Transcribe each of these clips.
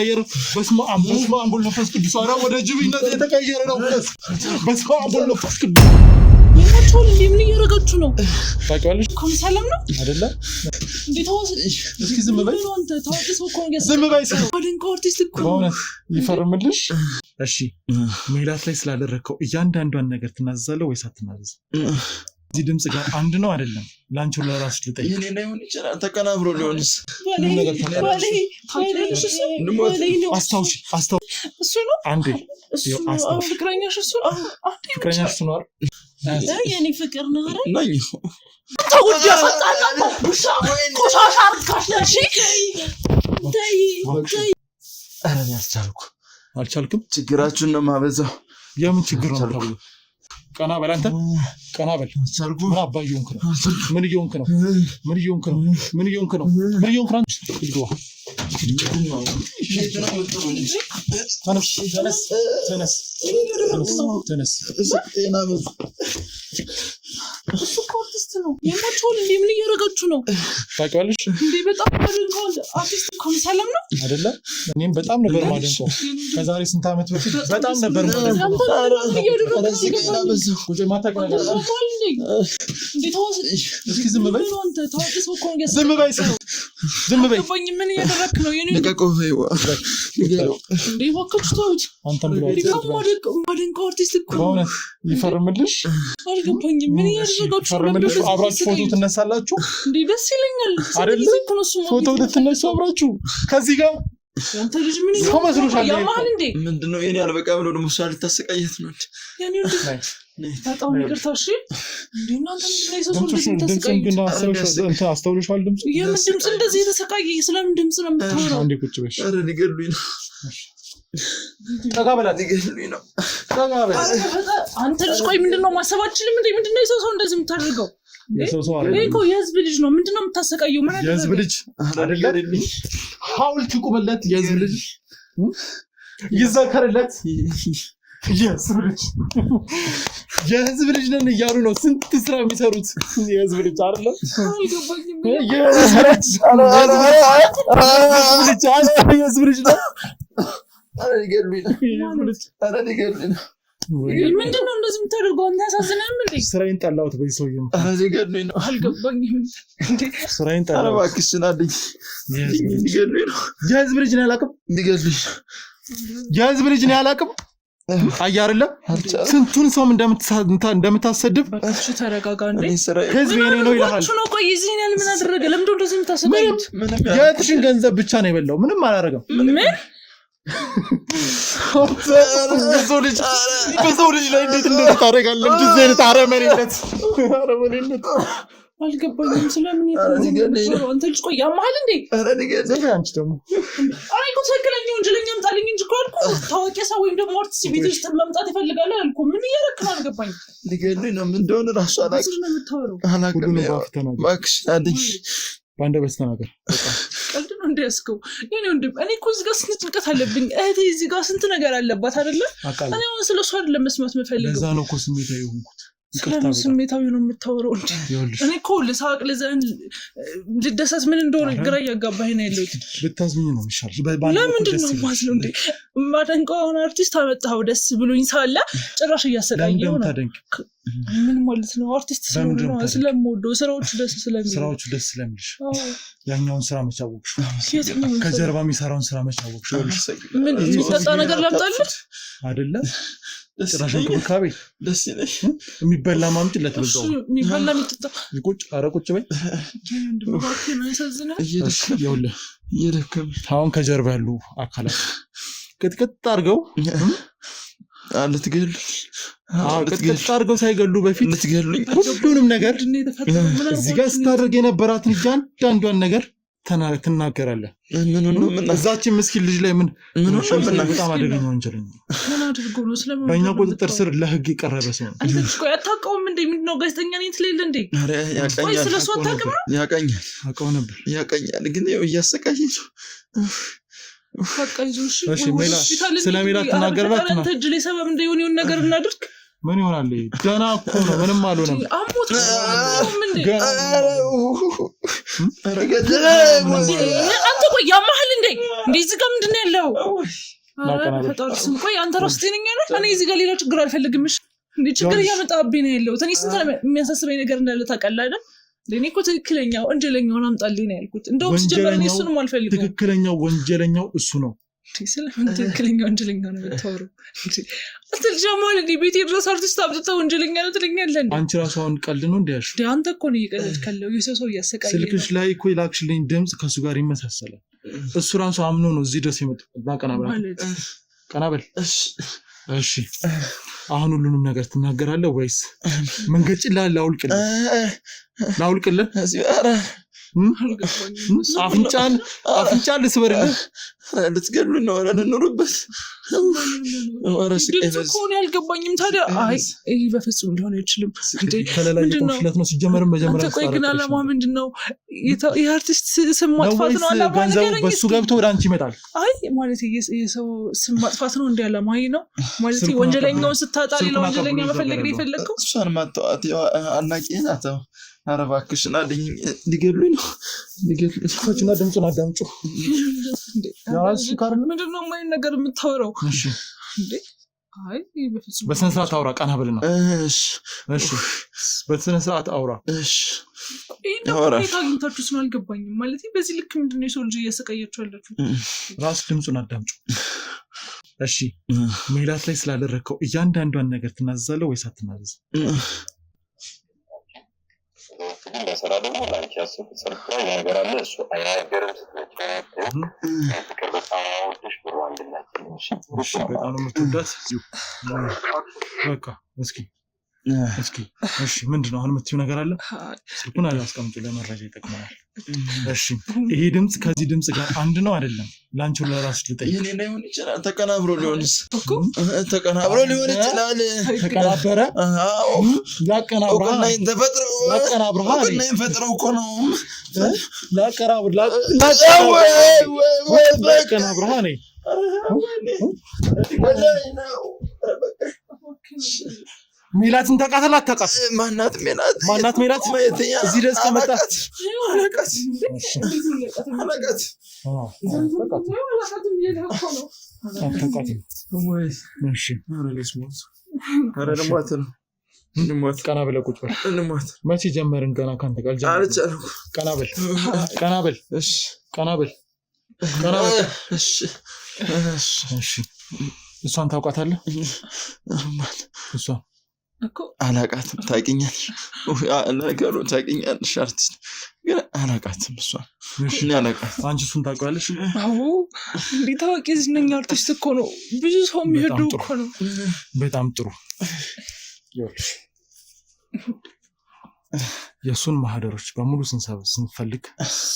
ير بسمع أقول نفس كده صار وده جبينا يتكير أنا بس بسمع أقول نفس كده ما تقول لي من يرجع شنو فاكرلش كم سلامنا هذا دي تواصل اسكي زم باي انت تواصل سو كونغرس زم باي بعدين كارتيست كون يفرملش እሺ ሜላት ላይ ስላደረከው እያንዳንዷን ነገር ትናዘዛለህ ወይስ አትናዘዝ እዚህ ድምጽ ጋር አንድ ነው አይደለም ላንቺ ለራስሽ ልጠይቅ የኔ ላይ ሆነ ይችላል ተቀናብሮ ሊሆንስ አስታውሽ እሱ ነው አንዴ አስታውሽ ፍቅረኛሽ እሱ ፍቅረኛሽ ነው አይደል የኔ ፍቅር ነው አይደል ነኝ ተውድ ያፈጣና ቆሻሻ አርካሽ ነሽ ታይ አረን አልቻልኩም ችግራችሁን ነው ማበዛው የምን ችግር ነው ታውቁ ቀና በል አንተ ቀና በል አልቻልኩም ምን አባየውንክ ነው ምን ይየውንክ ነው ይልዋ ተነስ እሱ ኮርቲስት ነው የማቾል እንዴ ምን እያረጋችሁ ነው ታውቂዋለሽ እንዴ በጣም አድንቀው አርቲስት ኮን ሰላም ነው አይደለ እኔም በጣም ነበር ማደንቀው ከዛሬ ስንት አመት በፊት በጣም ነበር ማደንቀው ቁጭ ማታውቅ ነገር እንዴ ተዋስ እስኪ ዝም በይ አንተ ታውቂስ ኮንግረስ ዝም በይ ቆኝ ምን እያደረክ ነው የኔ ለቀቆፈው እንዴ ወከች ተውት አንተም ብሎ ማደንቀው አርቲስት እኮ በእውነት ይፈርምልሽ አልገባኝ ምን እያደረጋችሁ ፈርምልሽ አብራችሁ ፎቶ ትነሳላችሁ እንዴ ደስ ይለኛል አይደል ፎቶ ልትነሱ አብራችሁ ከዚህ ጋር አንተ ልጅ ምን ይመስልሻል ያማል እንዴ ምንድነው የኔ አልበቃ ብሎ ደግሞ ሷል ተሰቃየት ነው ያኔ በጣም ይቅርታሽ እንዴ እናንተ ምን ይሰሱ ድምጽ እንደ አስተውልሻል ድምጽ የምን ድምጽ እንደዚህ የተሰቃየ ስለምን ድምጽ ነው የምታወራው አንዴ ቁጭ በሽ አረ ሊገሉኝ ነው ተጋበላት ሊገሉኝ ነው ተጋበል አንተ ልጅ ቆይ ምንድነው ማሰባችልም እንዴ ምንድነው ይሰሱ እንደዚህ የምታደርገው የሰው አይደል እኮ የህዝብ ልጅ ነው ምንድነው የምታሰቃየው ምን አይደል የህዝብ ልጅ አይደል ሐውልት ቁመለት የህዝብ ልጅ ይዘከርለት የህዝብ ልጅ ነን እያሉ ነው ስንት ስራ የሚሰሩት የህዝብ ልጅ አይደል የህዝብ ልጅ ነው አረ ሊገሉኝ ነው ምንድነው እንደዚህ የምታደርገው አንተ ያሳዝናል እንዴ ስራዬን ጠላሁት በይሰውየው አረ ሊገሉኝ ነው አልገባኝም እንዴ ስራዬን ጠላሁት አረ እባክሽ ናድኝ ሊገሉኝ ነው የህዝብ ልጅ ነው ያላቅም ሊገሉኝ የህዝብ ልጅ ነው ያላቅም አያርለ ስንቱን ሰው እንደምታሰድብ እሺ ተረጋጋ እንዴ ህዝብ የኔ ነው ይላል እሱ ነው ቆይ እዚህ ነው ምን አደረገ ለምን እንደዚህ የምታሰቃዩት የትሽን ገንዘብ ብቻ ነው የበላው ምንም አላረገም ምን በሰው ልጅ ላይ እንዴት እንደዚህ ታደርጋለህ እንደዚህ አይነት አረመኔነት አልገባኝም ስለምን የተዘገነው አንተ ልጅ ቆይ ያማል እንዴ አረ ሊገሉኝ አንቺ ደግሞ አይ እኮ ትክክለኛ ወንጀለኛ አምጣልኝ እንጂ እኮ አልኩ ታዋቂ ሰው ወይም ደግሞ አርቲስት ቤት ውስጥ መምጣት ይፈልጋል አልኩ ምን እያረክና አልገባኝም ሊገሉኝ ነው ምን እንደሆነ ራሱ አላውቅም እባክሽ ናድኝ ባንደ በስተናገር ቀልድ ነው እንደያስከው የኔ ወንድም እኔ እኮ እዚህ ጋር ስንት ጭንቀት አለብኝ እህቴ እዚህ ጋር ስንት ነገር አለባት አይደለ እኔ አሁን ስለሷ አይደለም መስማት መፈልገው ለዛ ነው እኮ ስሜታዊ ሆንኩት ስለምን ስሜታዊ ነው የምታወራው እንዴ እኔ እኮ ለሳቅ ለዘን ልደሰት ምን እንደሆነ ግራ ያጋባኝ ነው ያለው ልታዝኝ ነው የሚሻል ለምንድን ነው ማዝለው እንዴ ማደንቀውን አርቲስት አመጣው ደስ ብሎኝ ሳለ ጭራሽ እያሰቃየው ነው ምን ማለት ነው አርቲስት ስለምወደው ስራዎቹ ደስ ስለሚልሽ ያኛውን ስራ መቻወቅሽ ከጀርባ የሚሰራውን ስራ መቻወቅሽ ምን የሚጠጣ ነገር ላምጣልህ አይደለ ጭራሽ እንክብካቤ ደስ ይለኝ የሚበላ ማምጥለት በዛው የሚበላ የሚጠጣ ቁጭ ኧረ ቁጭ በይ እየደከመኝ አሁን ከጀርባ ያሉ አካላት ቅጥቅጥ አድርገው ልትገሉኝ ቅጥቅጥ አድርገው ሳይገሉ በፊት ልትገሉኝ ሁሉንም ነገር እዚህ ጋር ስታደርግ የነበራትን እያንዳንዷን ነገር ትናገራለህ ምን እዛችን ምስኪን ልጅ ላይ ምን በጣም አደገኛ ወንጀለኛ ምን አድርጎ ነው ስለምን በእኛ ቁጥጥር ስር ለህግ የቀረበ ሰው ነው አንተ ቆይ አታውቀውም እንዴ ምንድነው ጋዜጠኛ ነኝ ትለይል እንዴ አረ ያቀኛል ስለሱ አታውቅም ያቀኛል አውቀው ነበር ያቀኛል ግን ያው እያሰቃየኝ ነው በቃ ይዞሽ እሺ ሜላ ስለሜላ ተናገርላት አንተ እጅ ላይ ሰበብ እንደሆነ ነገር እናድርግ ምን ይሆናል ገና እኮ ነው ምንም አልሆነም አሞት አንተ ቆይ ያማህል እንደዚህ ጋር ምንድነው ያለው ፈጣሪ ስም ቆይ አንተ ራስህ ጤነኛ ነህ እኔ እዚህ ጋር ሌላ ችግር አልፈልግም እሺ እንዴ ችግር እያመጣብኝ ነው ያለው እኔ ስንት የሚያሳስበኝ ነገር እንዳለ ታውቃለህ አይደል ለኔ እኮ ትክክለኛው ወንጀለኛውን አምጣልኝ ነው ያልኩት እንደውም ሲጀመር ነው እሱንም አልፈልግም ትክክለኛው ወንጀለኛው እሱ ነው ስለምን ትክክለኛው ወንጀለኛው ነው የምታወራው አትል ጀማል እንዴ ቤት ድረስ አርቲስት አብጥተው ወንጀለኛ ነው ትለኛለህ እንዴ አንቺ ራስህ አሁን ቀልድ ነው እንዴ ያልሽ አንተ እኮ ነው እየቀለድከው የሰው እያሰቃየ ስልክሽ ላይ እኮ ይላክሽልኝ ድምጽ ከሱ ጋር ይመሳሰላል እሱ ራሱ አምኖ ነው እዚህ ድረስ የመጣው ቀናበል እሺ አሁን ሁሉንም ነገር ትናገራለህ ወይስ መንገጭልህ ላውልቅልህ አፍንጫን ልስበርልህ ልትገሉን ነው እንኑርበት እኮ ነው ያልገባኝም ታዲያ አይ በፍጹም ሊሆን አይችልም ተለላየ ኮንፍሊክት ነው ሲጀመርም መጀመሪያ ቆይ ግን አላማ ምንድነው የአርቲስት ስም ማጥፋት ነው አላማ ገንዘቡ በሱ ገብቶ ወደ አንቺ ይመጣል አይ ማለት የሰው ስም ማጥፋት ነው እንዴ አላማ ነው ማለት ወንጀለኛውን ስታጣ ሌላ ወንጀለኛ መፈለግ ነው የፈለግከው እሷን ማጥፋት አናቂ ናት አረባክሽና ሊገሉኝ ነው ሊገሉኝና ድምፁን አዳምጩ ያራስ ካርነ ምንድነው ማይን ነገር የምታወራው እሺ እንዴ አይ በፍጹም በስነ ስርዓት አውራ ቀና ብለና እሺ በስነ ስርዓት አውራ እሺ አውራ ታግኝታችሁስ ነው አልገባኝም ማለት በዚህ ልክ ምንድነው የሰው ልጅ እያሰቃያችሁ ያላችሁ ራስ ድምፁን አዳምጩ እሺ ሜላት ላይ ስላደረከው እያንዳንዷን ነገር ትናዘዛለህ ወይስ አትናዘዝ ለሰራ ደግሞ ላንቺ ያሰብኩት ሰርፕራይዝ ነገር አለ እሱ አይናገርም በጣም ወጥሽ በዋንድላችን እሺ በጣም ነው የምትወዳት በቃ እስኪ እሺ ምንድነው አሁን የምትይው ነገር አለ ስልኩን አላስቀምጡ ለመረጃ ይጠቅማል እሺ ይሄ ድምጽ ከዚህ ድምጽ ጋር አንድ ነው አይደለም ላንቺው ለራስ ልጠይቅ የኔ ነው ይሁን ይችላል ተቀናብሮ ሊሆን ይችላል ተቀናበረ ያቀናብራ ፈጥረው እኮ ነው ያቀናብራ ነኝ ሜላትን ታውቃታለህ አታውቃት ማናት ሜላት እዚህ ድረስ ከመጣች አለቃት ቀና ብለህ ቁጭ በል መቼ ጀመርን ገና ካንተ ጋር ቀና በል እሺ እሷን ታውቃታለህ እሷን እኮ አላቃትም ታውቂኛለሽ ነገሩ ታውቂኛለሽ አርቲስት ግን አላቃትም እሷን እኔ አላቃት አንቺ እሱን ታውቂያለሽ አዎ እንዴ ታውቂ ዝነኛ አርቲስት እኮ ነው ብዙ ሰው የሚሄደው እኮ ነው በጣም ጥሩ ይኸውልሽ የሱን ማህደሮች በሙሉ ስንፈልግ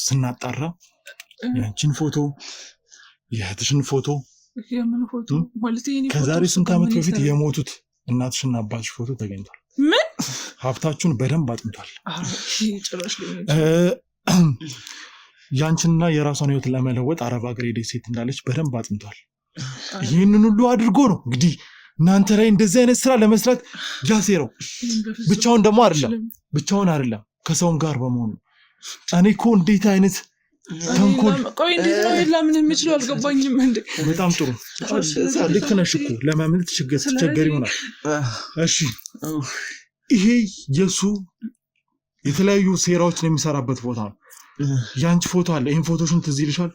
ስናጣራ ያንቺን ፎቶ የእህትሽን ፎቶ የምን ፎቶ ማለት የኔ ፎቶ ከዛሬ ስንት ዓመት በፊት የሞቱት እናትሽና አባትሽ ፎቶ ተገኝቷል ምን ሀብታችሁን በደንብ አጥንቷል ጭራሽ ያንቺንና የራሷን ህይወት ለመለወጥ አረብ ሀገር ሄደች ሴት እንዳለች በደንብ አጥንቷል ይህንን ሁሉ አድርጎ ነው እንግዲህ እናንተ ላይ እንደዚህ አይነት ስራ ለመስራት ያሴረው ብቻውን ደግሞ አይደለም ከሰውም ጋር በመሆኑ እኔ እኮ እንዴት አይነት ተንኮል ቆይ እንዴት ነው ለምን የምችለው አልገባኝም እንዴ በጣም ጥሩ ልክ ነሽ እኮ ለማመልጥ ችግር ይሆናል እሺ ይሄ የሱ የተለያዩ ሴራዎችን የሚሰራበት ቦታ ነው ያንቺ ፎቶ አለ ይሄን ፎቶሽን ትዝ ይልሻል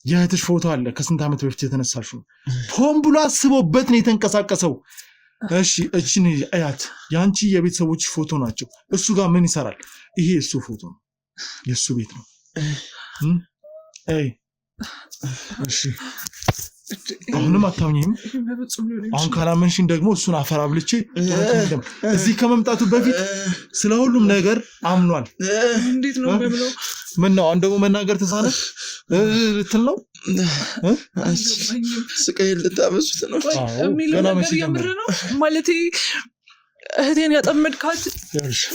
የእህትሽ ፎቶ አለ ከስንት ዓመት በፊት የተነሳሽው ሆን ብሎ አስቦበት ነው የተንቀሳቀሰው እሺ እቺን አያት ያንቺ የቤተሰቦች ፎቶ ናቸው እሱ ጋር ምን ይሰራል ይሄ እሱ ፎቶ ነው የሱ ቤት ነው እሺ አሁንም አታምኚም አሁን ካላመንሽኝ ደግሞ እሱን አፈራብልቼ እዚህ ከመምጣቱ በፊት ስለሁሉም ነገር አምኗል እንዴት ነው የሚለው ምን ነው አንደው መናገር ተሳነ ልትል ነው ስቀይ ልታበሱት ነው ገና መጀመር ነው ማለት እህቴን ያጠመድካት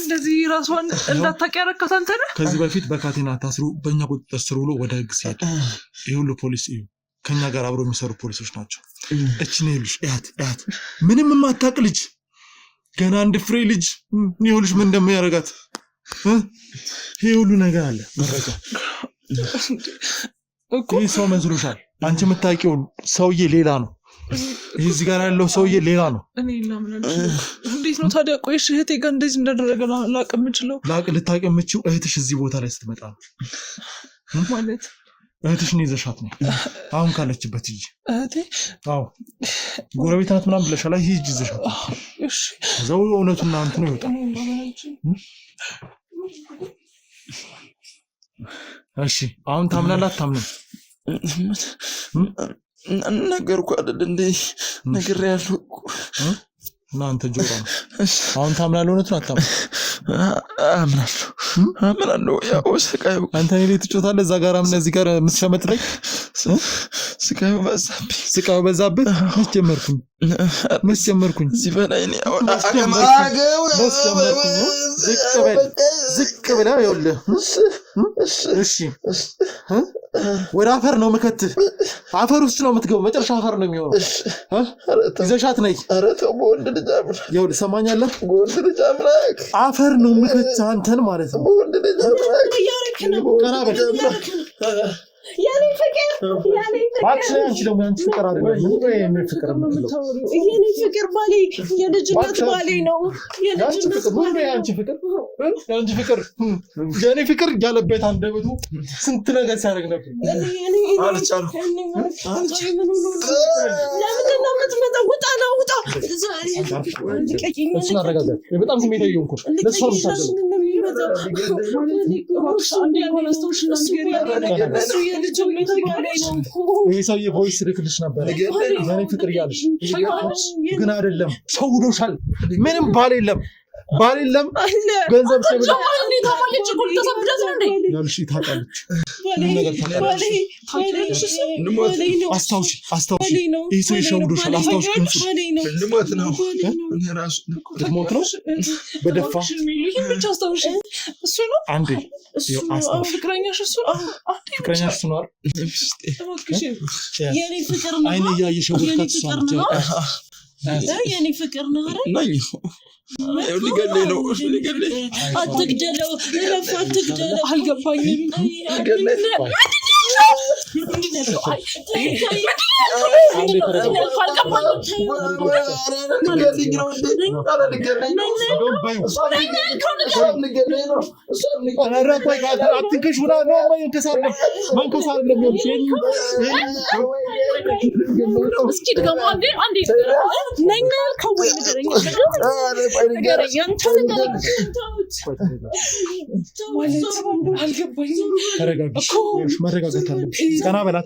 እንደዚህ ራስዋን እንዳታውቂ ያረካት አንተ ነህ ከዚህ በፊት በካቴና ታስሩ በእኛ ቁጥጥር ስር ውሎ ወደ ህግ ሲሄድ ይሄ ሁሉ ፖሊስ ከኛ ጋር አብሮ የሚሰሩ ፖሊሶች ናቸው እቺ ነው ልጅ እያት ምንም የማታውቅ ልጅ ገና አንድ ፍሬ ልጅ ይኸውልሽ ምን እንደሚያረጋት ይሄ ሁሉ ነገር አለ መረጃ እኮ ሰው መስሎሻል አንቺ የምታውቂው ሰውዬ ሌላ ነው እዚህ ጋር ያለው ሰውዬ ሌላ ነው እኔ ለምንድነው እንዴት ነው ታዲያ ቆይሽ እህቴ ጋር እንደዚህ እንዳደረገ ላቀምችለው ልታቀምችው እህትሽ እዚህ ቦታ ላይ ስትመጣ ማለት እህትሽን ይዘሻት ነው አሁን ካለችበት ይጂ እህቴ አዎ ጎረቤት ናት ምናምን ብለሻል ሂጂ ይዘሻት እሺ ዘው እውነቱና አንተ ነው ይወጣ እሺ አሁን ታምናላት ታምነው ነገርኩ አይደል እንዴ ነገር ያለው እናንተ ጆሮ ነው አሁን ታምናለህ እውነቱን አታምነው አምናለሁ ያው ስቃዩ አንተ እኔ ትጮታለህ እዛ ጋር እዚህ ጋር የምትሸመጥለኝ ስቃዩ በዛብህ መስጀመርኩኝ እዚህ በላይ እኔ ዝቅ ብለህ ይኸውልህ እሺ ወደ አፈር ነው መከትህ አፈር ውስጥ ነው የምትገባው መጨረሻ አፈር ነው የሚሆነው ይዘሻት ነይ ኧረ ተው በወንድ ልጅ አምላክ ይኸውልህ ሰማኛለህ በወንድ ልጅ አምላክ አፈር ነው የምከትህ አንተን ማለት ነው በወንድ ልጅ አምላክ ቀና በል ያኔ ፍቅር አንቺ ደግሞ አንቺ ፍቅር አይደለም የኔ ፍቅር ባሌ የልጅነት ባሌ ነው የአንቺ ፍቅር ያለበት አንደበቱ ስንት ነገር ሲያደርግ ነበር አልቻልኩም ለምንድነው የምትመጣው ውጣ እሱን አረጋጋት በጣም ስሜታዊ እየሆንኩ ለእሷ ይሄ ሰውዬ ቮይስ ልክልሽ ነበር የኔ ፍቅር እያለሽ ግን አይደለም ሰው ውዶሻል ምንም ባል የለም ገንዘብ ያልሽ ታውቃለች አስታውሺ ይህ ሰው የሸውዶሻል አስታውሺ ልሞት ነው ልትሞት ነው በደፋ እሱ ነው አንዴ ፍቅረኛሽ እሱ ነው የኔ ፍቅር ነው አይኔ እያየሽ ወድቃት የኔ ፍቅር ነው ሊገለኝ ነው አትግደለው አልገባኝም መረጋጋት አለብሽ ቀና በል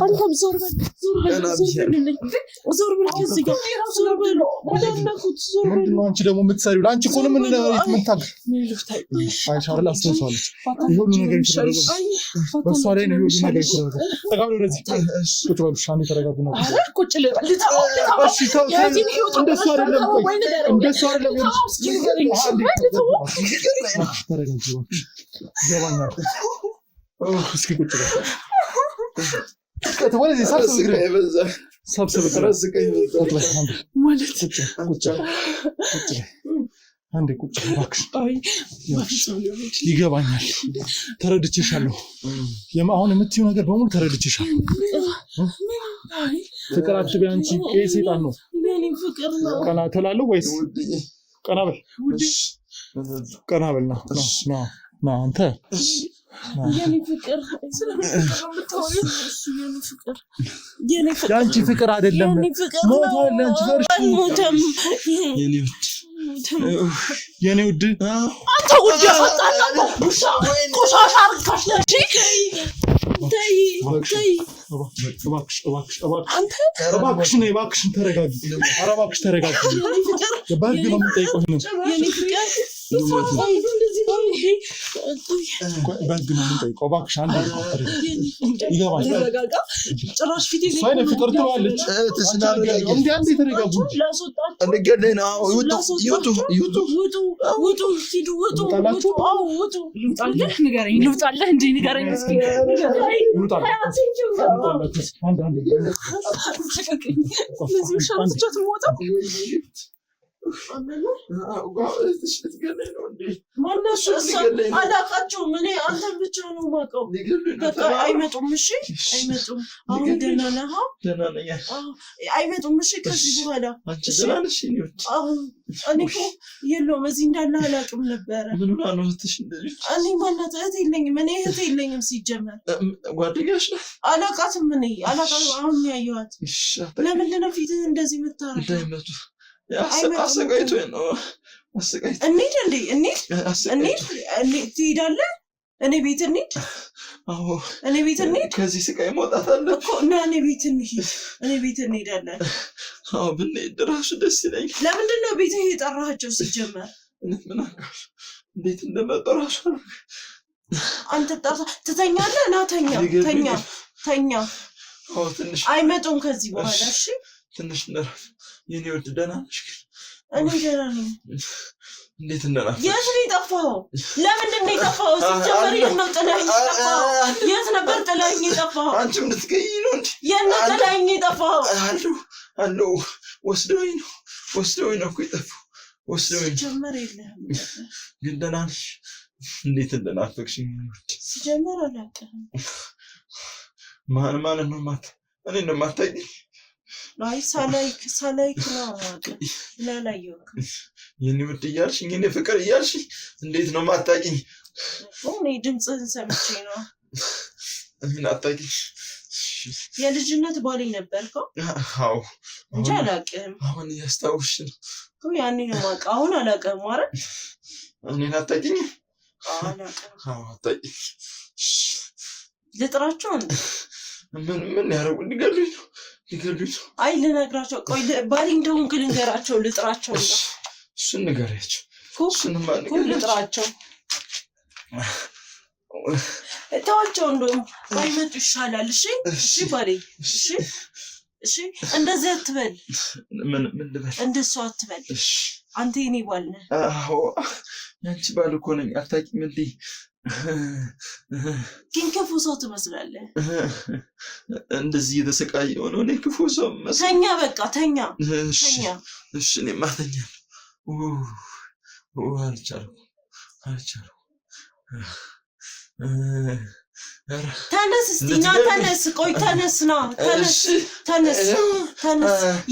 አንተም ዞር በል ምንድነው አንቺ ደግሞ የምትሰሪው ለአንቺ እኮ ነው የምታግ አይሻል አስተውሳለች ይሁሉ ነገር ይችላል በሷ ላይ ነው ይሁሉ ነገር ይችላል ተጋብሎ ወደዚህ ቁጭ በሉ ሻኒ ተረጋጉ ነው ቁጭ ልበል እሺ ተው እንደሱ አይደለም ተረጋጉ እስኪ ቁጭ በል ወደዚህ ሰብስብ ማለት አንዴ ቁጭ እባክሽ ይገባኛል ተረድቼሻለሁ አሁን የምትይው ነገር በሙሉ ተረድቼሻለሁ ፍቅር አትበይ አንቺ ይሄ ሰይጣን ነው ቀና ትላለህ ወይስ ቀና በል ና አንተ የኔ ፍቅር ያንቺ ፍቅር አይደለም ሞቷል አንቺ ፈርሽ የኔ ውድ አንተ ውድ ያጣላው ቆሻሻ አርካሽ ነሽ እባክሽን ተረጋጊ ኧረ እባክሽ ተረጋጊ በህግ ነው የምጠይቀው በግና ምን ጠይቀው እባክሽ አንዴ ይገባል ጭራሽ ፊት ይዘ ሳይነ ፍቅር ትለዋለች እንዴ አንዴ ተረጋጉ እንገለና ይውጡ ልውጣለህ ንገረኝ ልውጣለህ እንዴ ንገረኝ እስኪ ለዚህ ሻርትቻት ሞታ አላቃቸው ምን አንተን ብቻ ነው ማቀው በቃ አይመጡም እሺ አይመጡም አሁን ደህና ነህ አይመጡም እሺ ከዚህ በኋላ እኔ እኮ የለውም እዚህ እንዳለ አላቅም ነበረ እኔ ማናት እህት የለኝም ሲጀመር ጓደኛሽ አላቃትም እኔ አላቃትም አሁን ያየኋት ለምንድን ነው ፊትህ እንደዚህ የምታረገው አሰቃይቶ ነው አሰቃይቶ እንሂድ ትሄዳለህ እኔ ቤት እንሂድ እኔ ቤት እንሂድ ከዚህ ስቃይ መውጣት አለ እኮ እና እኔ ቤት እንሄዳለን ብንሄድ እራሱ ደስ ይለኛል ለምንድን ነው ቤትህ የጠራሃቸው ሲጀመር እንዴት እንደመጡ እራሱ አንተ ትተኛለህ ና ተኛ አይመጡም ከዚህ በኋላ እሺ ትንሽ እንደራፍ የኔ ወድ ደህና ነሽ እኔ ደህና ነኝ እንዴት እንደናፍ የት ነው የጠፋኸው ለምንድን ነው የጠፋኸው ሲጀመር የት ነው ጥላኝ የጠፋኸው የት ነበር ጥላኝ የጠፋኸው አንቺም ልትገኝ ነው እንዴ የት ነው ጥላኝ የጠፋኸው አለው ወስደውኝ ነው እኮ የጠፋው ወስደውኝ ሲጀመር የለህም ግን ደህና ነሽ እንዴት እንደናፈቅሽኝ ሲጀመር አላውቅም ማን ነው ማት እኔ ነው ማታውቂኝ አይ ሳላይክ ነው ላላየሁት የኔ ውድ እያልሽኝ የኔ ፍቅር እያልሽኝ እንዴት ነው ማታውቂኝ እኔ ድምፅህን ሰምቼ ነው እኔን አታውቂኝ የልጅነት ባሌ ነበርከው አዎ እንጂ አላውቅም አሁን እያስታውሽ ነው ያኔ ነው የማውቀው አሁን አላውቅም ማለት እኔን አታውቂኝ አላውቅም አታውቂኝ ልጥራቸው እንዴ ምን ያደረጉ ሊገሉኝ ነው አይ ልነግራቸው ቆይ ባሌ እንደሆንክ ልንገራቸው ልጥራቸው ነው እሱን ንገሪያቸው ልጥራቸው ተዋቸው እንደውም ባይመጡ ይሻላል እሺ ባሌ እሺ እንደዚህ አትበል ምን ልበል እንደሱ አትበል አንተ የኔ ባል ነህ ያንቺ ባል እኮ ነኝ አታውቂም እንዴ ግን ክፉ ሰው ትመስላለህ እንደዚህ እየተሰቃየሁ ነው እኔ ክፉ ሰው ተኛ በቃ ተኛ እሺ እኔማ ተኛለሁ አልቻልኩም ተነስ እስቲ ና ተነስ ቆይ ተነስ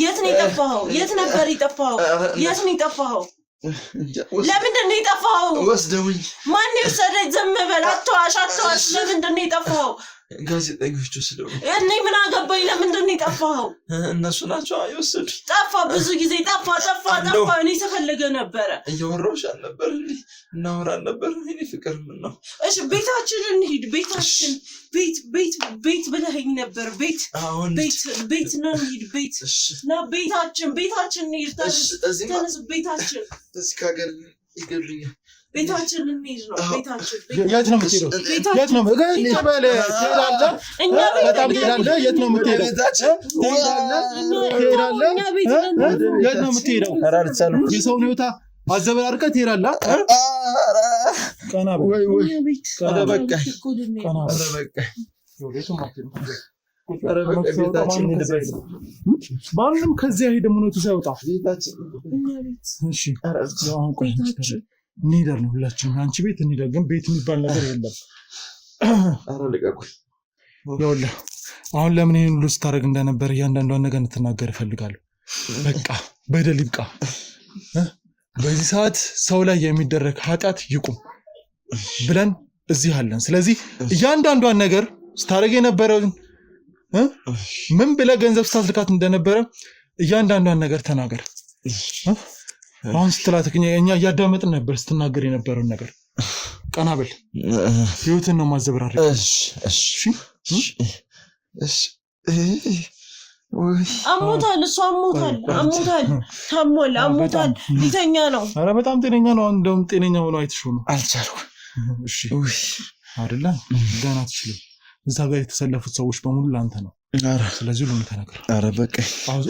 የት ነው የጠፋኸው የት ነበር የጠፋኸው ለምንድን ነው የጠፋኸው ወስደውኝ ማን የወሰደኝ ዝም በል አትዋሽ ለምንድን ነው የጠፋኸው ጋዜጠኞቹ ስለው እኔ ምን አገባኝ ለምንድን ነው የጠፋኸው እነሱ ናቸው የወሰዱኝ ጠፋ ብዙ ጊዜ ጠፋ እኔ ተፈለገ ነበረ እያወራሁሽ አልነበር እንዴ እናወራ ነበር እኔ ፍቅር ምን ነው እሺ ቤታችን እንሂድ ቤታችን ቤት ብለኸኝ ነበር ቤት ነው እንሂድ ቤታችን እንሂድ ተነስ ቤታችን እዚህ ከሀገር ይገሉኛል ቤታችን እንሂድ ነው ቤታችን የት ነው የምትሄደው የት ነው የት ነው የምትሄደው የሰውን ህይወት አዘበራርቀህ ትሄዳለህ ቀና ወይ በቃ ማንም ከዚያ ሄደ ምኖቱ ሳይወጣ እሺ አሁን ቆይ እንሄዳለን ሁላችንም አንቺ ቤት እንሄዳለን ግን ቤት የሚባል ነገር የለም ይኸውልህ አሁን ለምን ይሄን ሁሉ ስታደርግ እንደነበር እያንዳንዷን ነገር እንድትናገር እፈልጋለሁ በቃ በደል ይብቃ በዚህ ሰዓት ሰው ላይ የሚደረግ ኃጢአት ይቁም ብለን እዚህ አለን ስለዚህ እያንዳንዷን ነገር ስታደርግ የነበረውን ምን ብለህ ገንዘብ ስታስልካት እንደነበረ እያንዳንዷን ነገር ተናገር አሁን ስትላት እኛ እያዳመጥን ነበር ስትናገር የነበረውን ነገር ቀና በል ህይወትን ነው ማዘብራሪ አሞታል እሱ አሞታል ታሟል አሞታል ሊተኛ ነው ኧረ በጣም ጤነኛ ነው እንደውም ጤነኛ ሆኖ አይተሽው ነው አልቻልኩም እሺ አይደለ ገና ትችልም እዛ ጋር የተሰለፉት ሰዎች በሙሉ ላንተ ነው ኧረ ስለዚህ ሁሉ ተነግሯል ኧረ በቃ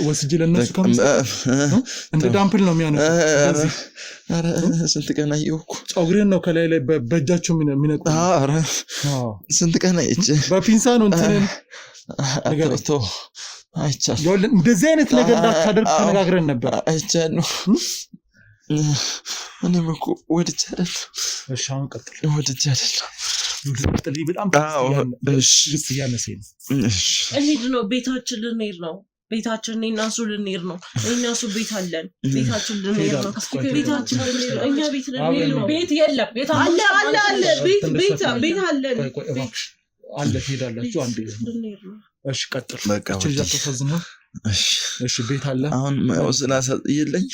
ወስጄ ለነሱ እንደ ዳምፕል ነው የሚያነሱት ኧረ ስንት ቀን አየሁኩ ጸጉሬን ነው ከላይ ላይ በእጃቸው የሚነቁ ኧረ ስንት ቀን አይቼ በፒንሳ ነው እንትን አጥቶ አይቻል እንደዚህ አይነት ነገር እንዳታደርግ ተነጋግረን ነበር አይቻለሁ እኔም እኮ ወድጄ አይደል እሺ አሁን ቀጥል ወድጄ አይደል ልትጥልይ በጣም እሺ ያነሰኝ እሺ እንሂድ ነው ቤታችን ልንሄድ ነው ቤታችን እኔና እሱ ልንሄድ ነው እኔና እሱ ቤት አለን ቤታችን ልንሄድ ነው ቤታችን ልንሄድ ነው እኛ ቤት ልንሄድ ነው ቤት የለም ቤት አለ ቤት አለን አለ ትሄዳላችሁ አንዴ እሺ ቀጥል በቃ ተፈዝነው እሺ ቤት አለ አሁን ማውስላሳ የለኝ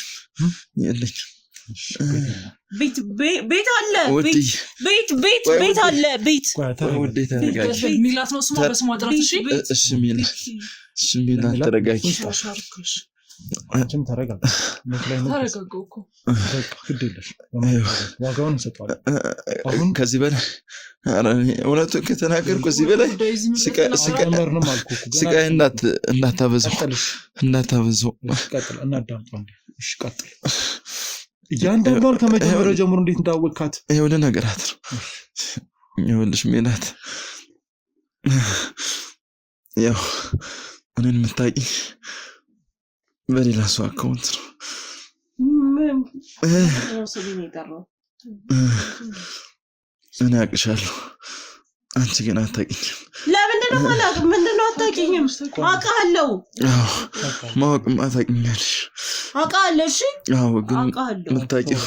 ቤት አለ ቤት አለ ቤት ወዴት ተረጋጊ ሚላት ነው ስማ በስማ ጥራት እሺ ሚላት ተረጋጊ አንቺም ተረጋጋ ተረጋጋው እኮ ግዴለሽ ዋጋውን እንሰጣለን አሁን ከዚህ በላይ እውነቱን ከተናገርኩ ከዚህ በላይ ስቃይ እንዳታበዛው ቀጥል እናዳምጣለን እሺ ቀጥል እያንዳንዷን ከመጀመሪያው ጀምሮ እንዴት እንዳወቅካት የሆነ ነገራት ነው ይኸውልሽ ሚላት ያው እኔን የምታውቂኝ በሌላ ሰው አካውንት ነው እኔ አውቅሻለሁ አንቺ ግን አታውቂኝም ለምንድነው ማላውቅም ምንድነው አታውቂኝም አውቃለሁ ማወቅም አታውቂኛለሽ አውቃለሁ እሺ አዎ ግን የምታውቂው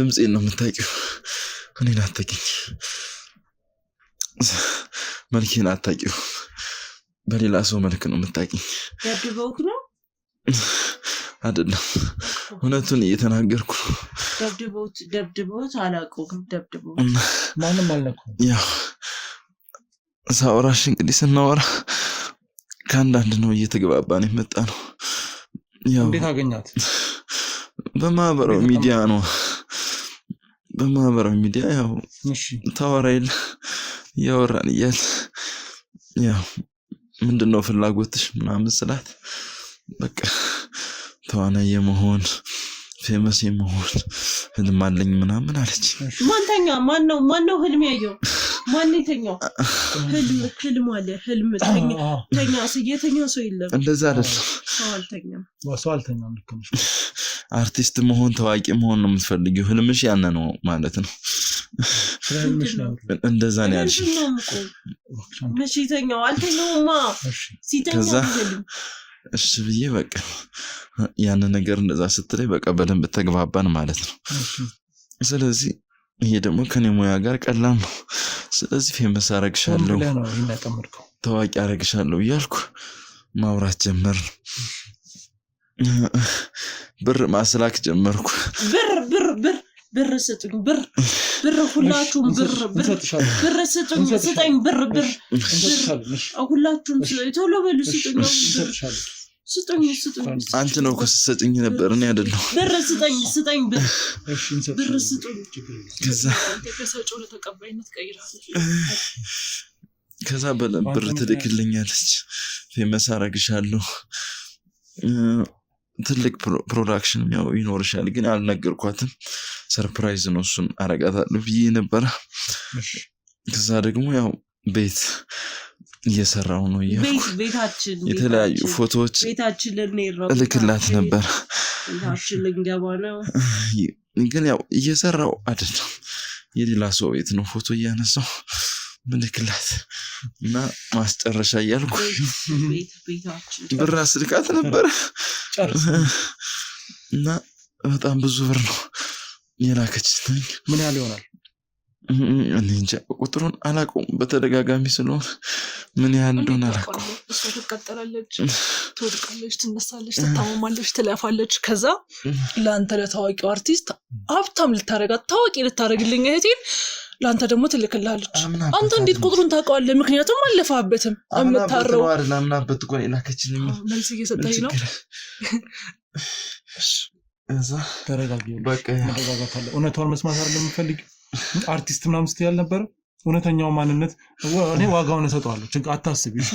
ድምፄን ነው የምታውቂው እኔን አታውቂኝ መልኬን አታውቂው በሌላ ሰው መልክ ነው የምታውቂኝ ደብድበውክ ነው አይደለም እውነቱን እየተናገርኩ ደብድበውት አላውቀውም ደብድበውት ማንም አልነካውም ያው ሳወራሽ እንግዲህ ስናወራ ከአንዳንድ ነው እየተገባባን የመጣ ነው ያው እንዴት አገኛት በማህበራዊ ሚዲያ ነው በማህበራዊ ሚዲያ ያው እሺ ታወራይል ያወራን ይያል ያው ምንድነው ፍላጎትሽ ምናምን ስላት በቃ ተዋናይ የመሆን ፌመስ የመሆን ህልም አለኝ ምናምን አለች ማነው ህልም ያየው ማን የተኛው ህልም አለ ህልም ተኛ ሰየተኛው ሰው የለም እንደዛ አይደል ሰው አልተኛም ልክ ነሽ አርቲስት መሆን ታዋቂ መሆን ነው የምትፈልጊው ህልምሽ ያነ ነው ማለት ነው እንደዛ ነው ያልሽ መቼተኛው አልተኛውማ ሲተኛ ህልም እሺ ብዬ በቃ ያን ነገር እንደዛ ስትለይ በቃ በደንብ ተግባባን ማለት ነው ስለዚህ ይሄ ደግሞ ከኔ ሙያ ጋር ቀላል ነው ስለዚህ ፌመስ አረግሻለሁ ታዋቂ አረግሻለሁ እያልኩ ማውራት ጀመር ብር ማስላክ ጀመርኩ ብር ስጡኝ ብር ሁላችሁም ብር ስጡኝ ብር ሁላችሁም ቶሎ በሉ ስጡኝ አንቺ ነው ከሰጠኝ ነበር እኔ አይደለም ብር ስጠኝ ብር ስጡኝ ከዛ ብር ትልክልኛለች ፌመስ አረግሻለሁ ትልቅ ፕሮዳክሽን ያው ይኖርሻል ግን አልነገርኳትም ሰርፕራይዝ ነው እሱን አረጋታለሁ ብዬ ነበር ከዛ ደግሞ ያው ቤት እየሰራው ነው ቤታችን የተለያዩ ፎቶዎች ቤታችን ልንሄድ እልክላት ነበር ቤታችን ልንገባ ነው ግን ያው እየሰራው አይደለም የሌላ ሰው ቤት ነው ፎቶ እያነሳው ምልክላት እና ማስጨረሻ እያልኩ ቤታችን ብር አስልካት ነበር እና በጣም ብዙ ብር ነው የላከችልኝ ምን ያህል ይሆናል እንጃ ቁጥሩን አላውቀውም በተደጋጋሚ ስለሆነ ምን ያህል እንደሆነ አላውቀውም። እሷ ትቀጠላለች፣ ትወድቃለች፣ ትነሳለች፣ ትታመማለች፣ ትለፋለች። ከዛ ለአንተ ለታዋቂው አርቲስት ሀብታም ልታረጋት ታዋቂ ልታረግልኝ እህቴን ለአንተ ደግሞ ትልክልሃለች። አንተ እንዴት ቁጥሩን ታውቀዋለህ? ምክንያቱም አለፋበትም አምታረው አምናበት እኮ ላከችልኝ። መልስ እየሰጠኝ ነው። እዛ ተረጋጊ፣ በቃ መረጋጋት አለ። እውነቷን መስማት አይደለም የምፈልግ አርቲስት ምናምን ስትይ አልነበረ? እውነተኛው ማንነት እኔ ዋጋውን እሰጠዋለሁ። ችግር አታስቢ። እሺ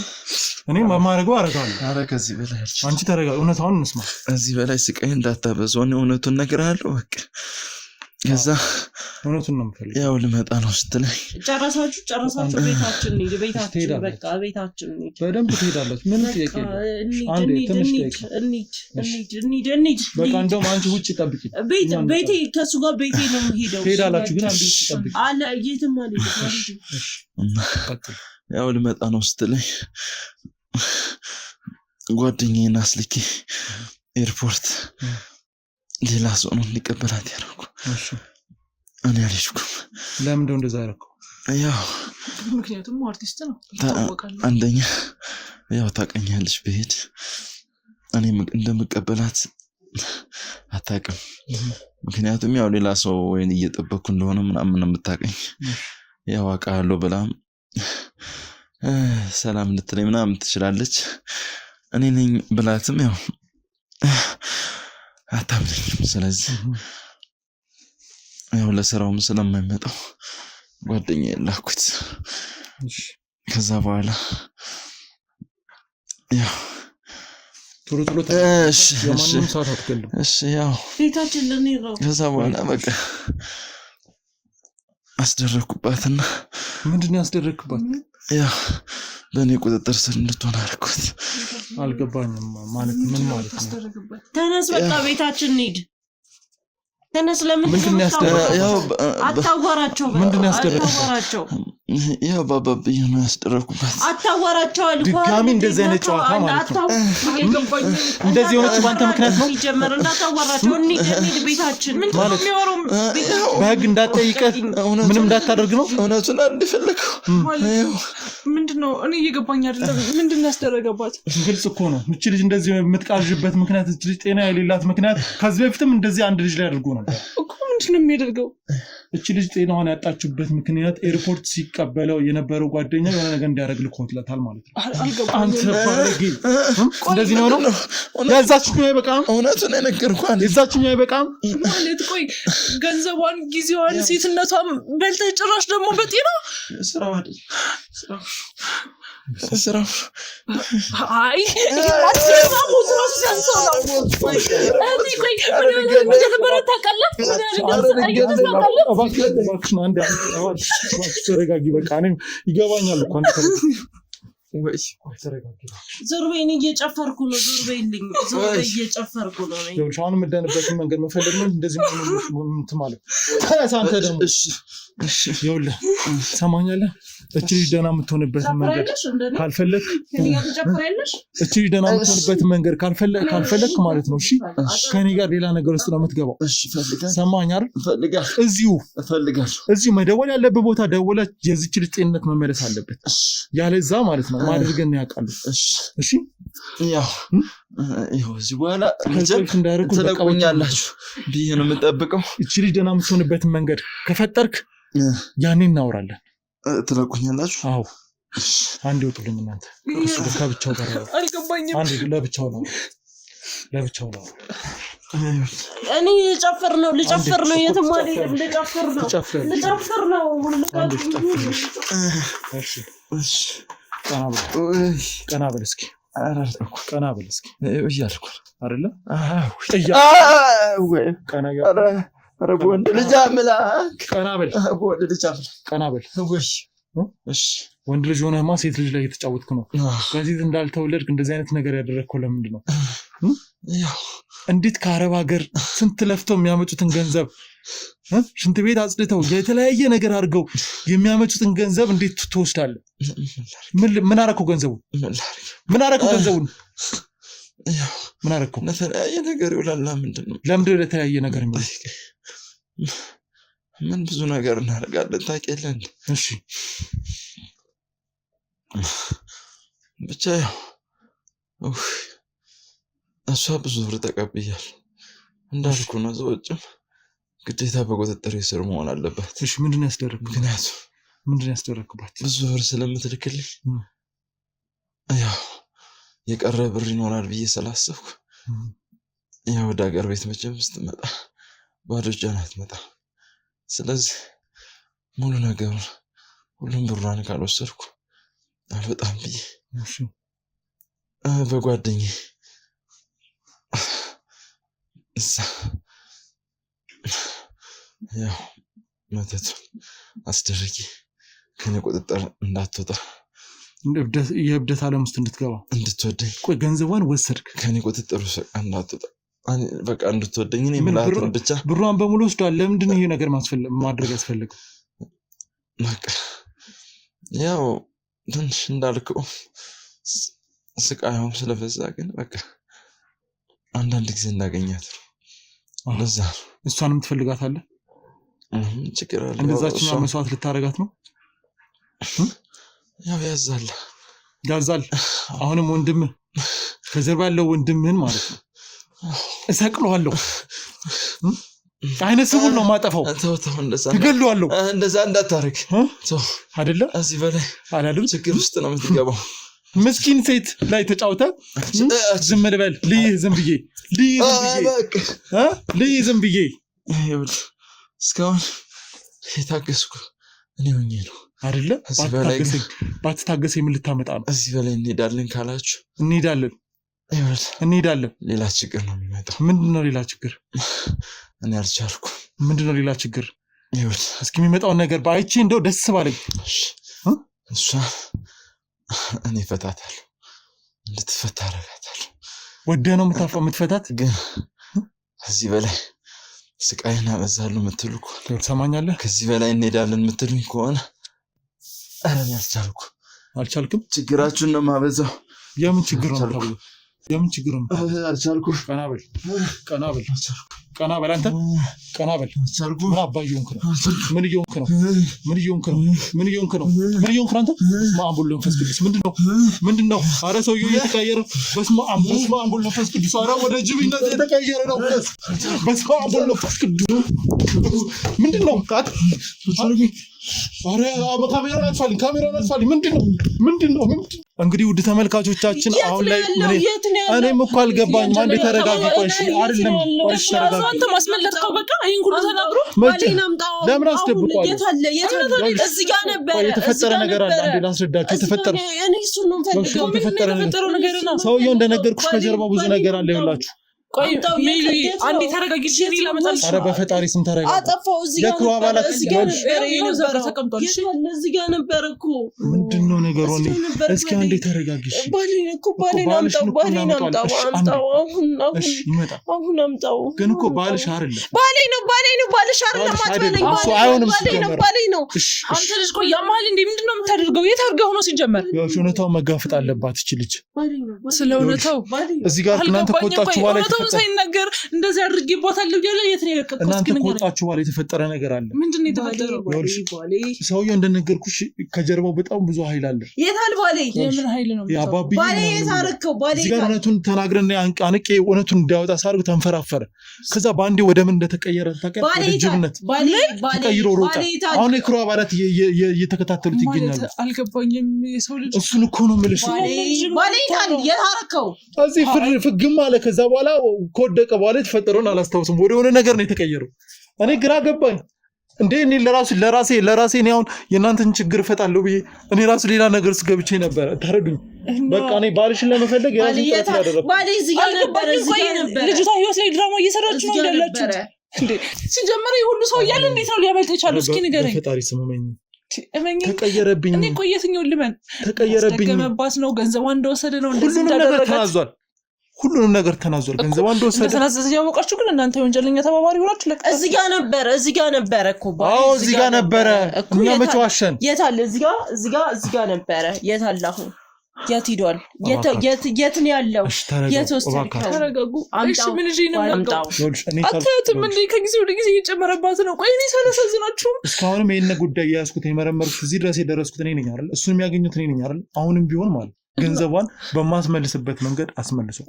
እኔ ማማረገው አረጋለሁ። ኧረ ከዚህ በላይ አንቺ ተረጋጊ፣ እውነታውን እንስማ። ከዚህ በላይ ስቃይ እንዳታበዛው። እኔ እውነቱን እነግርሃለሁ በቃ ከዛ እውነቱን ነው የምፈልገው። ያው ልመጣ ነው ስትለኝ ጨረሳችሁ ቤታችን እንሂድ፣ ቤታችን በቃ ቤታችን እንሂድ። በደንብ ትሄዳላችሁ። ምን ጥያቄ ነው? አንዴ ትንሽ እንሂድ። በቃ እንደውም አንቺ ውጭ ጠብቂ። ቤቴ ከሱ ጋር ቤቴ ነው የምሄደው። ትሄዳላችሁ ግን አንዴ ውጭ ጠብቂ። አለ የትም አልሄድም። ያው ልመጣ ነው ስትለኝ ጓደኛዬን አስልኬ ኤርፖርት ሌላ ሰው ነው እንዲቀበላት ያደረኩ። እኔ አልሄድኩም። ለምን እንደዛ ያደረኩ? ያው ምክንያቱም አርቲስት ነው። አንደኛ ያው ታውቀኛለች፣ ብሄድ እኔ እንደምቀበላት አታውቅም። ምክንያቱም ያው ሌላ ሰው ወይን እየጠበቅኩ እንደሆነ ምናምን የምታውቀኝ ያው አውቃለሁ ብላም ሰላም ልትለኝ ምናምን ትችላለች። እኔ ነኝ ብላትም ያው አታምነኝም። ስለዚህ ያው ለስራውም ስለማይመጣው ጓደኛዬ ላኩት። ከዛ በኋላ ያው እሺ ያው ቤታችን ልንሄድ ነው። ከዛ በኋላ በቃ አስደረግኩባትና ምንድነው ያስደረግኩባት? ያው በእኔ ቁጥጥር ስር እንድትሆን አልኩት። አልገባኝም። ማለት ምን ማለት ነው? ተነስ በቃ ቤታችን እንሂድ። ተነስ። ለምን ምንድነው ያስደረግኩት? ያው አታዋራቸው። ምንድነው ያስደረግኩት? ያው ባባብዬ ነው ያስደረግኩበት። አታዋራቸው አልኩ። ድጋሚ እንደዚህ አይነት ጨዋታ ማለት ነው። እንደዚህ ሆነች ባንተ ምክንያት ነው። ይጀመር እንዳታዋራቸው። እንሂድ ቤታችን። ማለት በህግ እንዳትጠይቀህ ምንም እንዳታደርግ ነው። እውነቱን እንድፈልገው ምንድነው? እኔ እየገባኝ አይደለም። ምንድነው ያስደረገባት? ግልጽ እኮ ነው። እቺ ልጅ እንደዚህ የምትቃዥበት ምክንያት እቺ ልጅ ጤና የሌላት ምክንያት ከዚህ በፊትም እንደዚህ አንድ ልጅ ላይ አድርጎ ነበር እኮ። ምንድነው የሚያደርገው? እቺ ልጅ ጤናዋን ያጣችበት ምክንያት ኤርፖርት ሲቀበለው የነበረው ጓደኛ የሆነ ነገር እንዲያደርግ ልኮትለታል ማለት ነው። አንተ ባለጌ እንደዚህ ነው ነው ያዛችኛው አይበቃም? እውነቱን የነገርኳት ያዛችኛው አይበቃም ማለት? ቆይ ገንዘቧን፣ ጊዜዋን፣ ሴትነቷን በልተህ ጭራሽ ደግሞ በጤና ስራው አይደል ስራው አይ ተረጋጊ። በቃ እኔም ይገባኛል እኮ ዞር በይኝ፣ እየጨፈርኩ ነው። ዞር በይልኝ፣ ዞር በይ፣ እየጨፈርኩ ነው። አሁን የምደንበትን መንገድ መፈለግ ነው። እንደዚህ እንትን ማለት አንተ ደግሞ ይኸውልህ፣ ሰማኛለህ? እቺ ልጅ ደህና የምትሆንበትን መንገድ ካልፈለግ እቺ ልጅ ደህና የምትሆንበትን መንገድ ካልፈለግ ማለት ነው። እሺ ከኔ ጋር ሌላ ነገር ውስጥ ነው የምትገባው። ሰማኝ አይደል? እዚሁ መደወል ያለብህ ቦታ ደውለህ የዚች ልጅ ጤንነት መመለስ አለበት። ያለዛ ማለት ነው ማድረግን ያውቃሉ። እሺ ያው እዚህ በኋላ ትለቁኛላችሁ ብዬ ነው የምጠብቀው። እቺ ልጅ ደህና የምትሆንበትን መንገድ ከፈጠርክ ያኔ እናወራለን። ትለቁኛላችሁ? አዎ አንድ ይወጡልኝ እናንተ ከብቻው ጋር አልገባኝም። አንድ ለብቻው ነው እኔ ልጨፍር ነው የትም አልሄድም። ልጨፍር ነው። እሺ ቀና በል እስኪ እያልኩ አይደለ? ኧረ በወንድ ልጅ አምላክ ቀና በል። ወንድ ልጅ ሆነህማ ሴት ልጅ ላይ የተጫወትክ ነው። ከዚህ እንዳልተወለድክ እንደዚህ አይነት ነገር ያደረግከው ለምንድን ነው? እንዴት ከአረብ ሀገር ስንት ለፍተው የሚያመጡትን ገንዘብ ሽንት ቤት አጽድተው የተለያየ ነገር አድርገው የሚያመጡትን ገንዘብ እንዴት ትወስዳለህ? ምን አደረከው? ገንዘቡን ምን አደረከው? ለተለያየ ነገር ይውላል። ምንድን ነው? ለምንድን ነው ለተለያየ ነገር የሚውል? ምን ብዙ ነገር እናደርጋለን ታውቂያለህ። እሺ ብቻ ያው እሷ ብዙ ብር ተቀብያለሁ እንዳልኩ ነው። ዘወጭም ግዴታ በቁጥጥር ስር መሆን አለባት። እሺ ምንድነው ያስደረግኩት? ምክንያቱም ምንድነው ያስደረግኩባት? ብዙ ብር ስለምትልክልኝ ያው የቀረ ብር ይኖራል ብዬ ስላሰብኩ ያው ወደ ሀገር ቤት መቼም ስትመጣ ባዶ እጇን አትመጣም። ስለዚህ ሙሉ ነገር ሁሉም ብሯን ካልወሰድኩ አልወጣም ብዬ በጓደኛዬ እዛ ያው መተት አስደረጊ ከኔ ቁጥጥር እንዳትወጣ የእብደት ዓለም ውስጥ እንድትገባ እንድትወደኝ። ቆይ ገንዘቧን ወሰድክ? ከኔ ቁጥጥር ውስጥ እንዳትወጣ በቃ እንድትወደኝ እኔ የምላትን ብቻ። ብሯን በሙሉ ወስዷል። ለምንድን ነው ይሄ ነገር ማድረግ ያስፈልገው? በቃ ያው ትንሽ እንዳልከው ስቃዩም ስለበዛ ግን በቃ አንዳንድ ጊዜ እንዳገኛት ለዛ እሷንም ትፈልጋታለህ? ችግር አለ? እንደዛችኛው መስዋዕት ልታረጋት ነው? ያው ያዛል። አሁንም ወንድምህ ከጀርባ ያለው ወንድምህን ማለት ነው እሰቅለዋለሁ። አይነ ስውር ነው ማጠፋው። ተው እንደዛ ትገለዋለሁ። እንደዛ እንዳታረግ አይደለ? እዚህ በላይ አላለም። ችግር ውስጥ ነው የምትገባው። ምስኪን ሴት ላይ ተጫውተ ዝም ልበል? ልይህ ዝም ብዬ እስካሁን የታገስኩ እኔ ሆኜ ነው አይደለ? ባትታገስ ምን ልታመጣ ነው? እዚህ በላይ እንሄዳለን ካላችሁ እንሄዳለን። ሌላ ችግር ነው የሚመጣው። ምንድነው ሌላ ችግር? እኔ አልቻልኩም። ምንድነው ሌላ ችግር? እስኪ የሚመጣውን ነገር ባይቼ እንደው ደስ ባለኝ። እሷ እኔ ፈታታለሁ፣ እንድትፈታ አደርጋታለሁ። ወደህ ነው የምትፈታት? ግን ከዚህ በላይ ስቃይን አበዛለሁ የምትሉ ከሆነ ትሰማኛለህ? ከዚህ በላይ እንሄዳለን የምትሉኝ ከሆነ ኧረ እኔ አልቻልክም። ችግራችሁን ነው የማበዛው። የምን ችግር ነው ተብሎ የምን ችግር ነው? አልቻልኩም። ቀና በል አንተ ቀና በል። ምን አባዬ ሆንክ ነው? ምን እየሆንክ ነው? አንተ? በስመ አብ ወወልድ ወመንፈስ ቅዱስ። ምንድነው? ኧረ ሰውዬው እየተቀየረ በስመ አብ ወወልድ ወመንፈስ ቅዱስ። ኧረ ወደ ጅብነት የተቀየረ ነው። በስመ አብ ወወልድ ወመንፈስ ቅዱስ። ምንድነው? ኧረ ካሜራ አጥፋልኝ። ምንድነው? እንግዲህ ውድ ተመልካቾቻችን አሁን ላይ እኔም እኮ አልገባኝም። አንዴ ተረጋጊ። ቆይሽ አይደለም ቆይሽ ተረጋጊ። አንተ ማስመለጥከው በቃ ይሄን ሁሉ ተናግሮ ባሌን አምጣው። ለምን አስደብቀዋለሁ? እዚህ ጋር ነበር የተፈጠረ ነገር አለ። አንዴ ላስረዳችሁ። እኔ እሱን ነው ፈልገው። የተፈጠረው ነገር ነው። ሰውየው እንደነገርኩሽ ከጀርባ ብዙ ነገር አለ። ይኸውላችሁ ቆይ ሜሊ አንዴ ተረጋጊ። እሺ ላመጣልሽ። ኧረ በፈጣሪ ስም ተረጋጊ። አጠፋው። እዚህ ጋር የክሩ አባላት እዚህ ጋር ተቀምጧል። እዚህ ጋር ነበር እኮ። ምንድነው ነገሩ? እስኪ አንዴ ተረጋጊ። ባሌን አምጣው። እሺ ይመጣ። አሁን አምጣው። ግን እኮ ባልሽ አይደለም። ባሌ ነው። ባልሽ አይደለም አትበለኝ። እሱ አይሆንም። ባሌ ነው። አንተ ልጅ ቆይ ያማል እንዴ? ምንድነው የምታደርገው? የት አድርገው ነው ሲጀመር? ያው እውነታው መጋፈጥ አለባት እቺ ልጅ። ስለ እውነታው እዚህ ጋር እናንተ ቆጣችሁ በኋላ ሳይነገር እንደዚህ አድርጌባታለሁ እያለ የት ነው የለቀቀው? እናንተ ቆጣችሁ በኋላ የተፈጠረ ነገር አለ። ምንድነው የተፈጠረው? ሰውየው እንደነገርኩሽ ከጀርባው በጣም ብዙ ኃይል አለ። የታል ባሌ? የምን ኃይል ነው? ያ ባቢ ባሌ የታረከው ባሌ እዚህ ጋር እውነቱን ተናግረን አንቄ እውነቱን እንዲያወጣ ሳርግ ተንፈራፈረ። ከዛ በአንዴ ወደ ምን እንደተቀየረ ታውቂያለሽ? ጅብነት ተቀይሮ ሮጣ። አሁን የክሩ አባላት እየተከታተሉት ይገኛሉ። አልገባኝም። የሰው ልጅ እሱን እኮ ነው የምልሽ። ባሌ የታረከው እዚህ ፍግም አለ። ከዛ በኋላ ከወደቀ በኋላ የተፈጠረውን አላስታውስም። ወደ ሆነ ነገር ነው የተቀየረው። እኔ ግራ ገባኝ። እንዴ እኔ ለራሴ እኔ አሁን የእናንተን ችግር እፈታለሁ ብዬ እኔ ራሱ ሌላ ነገር ውስጥ ገብቼ ነበር። ተረዱኝ። በቃ እኔ ባልሽን ለመፈለግ የራሴን ጥረት ያደረኩት። ባሌ እዚህ ጋር ነበር። ልጅቷ ህይወት ላይ ድራማ እየሰራች ነው ያላችሁት እንዴ? ሲጀመር ሁሉ ሰው እያለ እንዴት ነው ሊያመልጥ የቻለው? እስኪ ንገረኝ። ፈጣሪ ስመመኝ ተቀየረብኝ። እኔ ቆየትኛው ልመን ተቀየረብኝ። ገመባስ ነው ገንዘቧ እንደወሰደ ነው እንደዚህ እንዳደረጋት ሁሉንም ነገር ተናዟል። ገንዘቧ እንደወሰደ ተናዘዘ። ያወቃችሁ ግን እናንተ የወንጀለኛ ተባባሪ ሆናችሁ ለቀ እዚህ ጋር ነበረ እኮ አዎ እዚህ ጋር ነበረ። እኛ መቼ ዋሸን? የት አለ? እዚህ ጋር ነበረ። የት አለ? አሁን የት ሄዷል? የት ነው ያለው? የት ወሰድከው? ተረጋጉ። እሺ ምን ልጅ ነው አምጣው? አታያትም እንዴ? ከጊዜ ወደ ጊዜ እየጨመረባት ነው። ቆይ እኔ ሳላሳዝናችሁም እስካሁንም ይሄን ጉዳይ ያስኩት የመረመርኩት እዚህ ድረስ የደረስኩት እኔ ነኝ አይደል? እሱንም ያገኙት እኔ ነኝ አይደል? አሁንም ቢሆን ማለት ገንዘቧን በማስመልስበት መንገድ አስመልሶ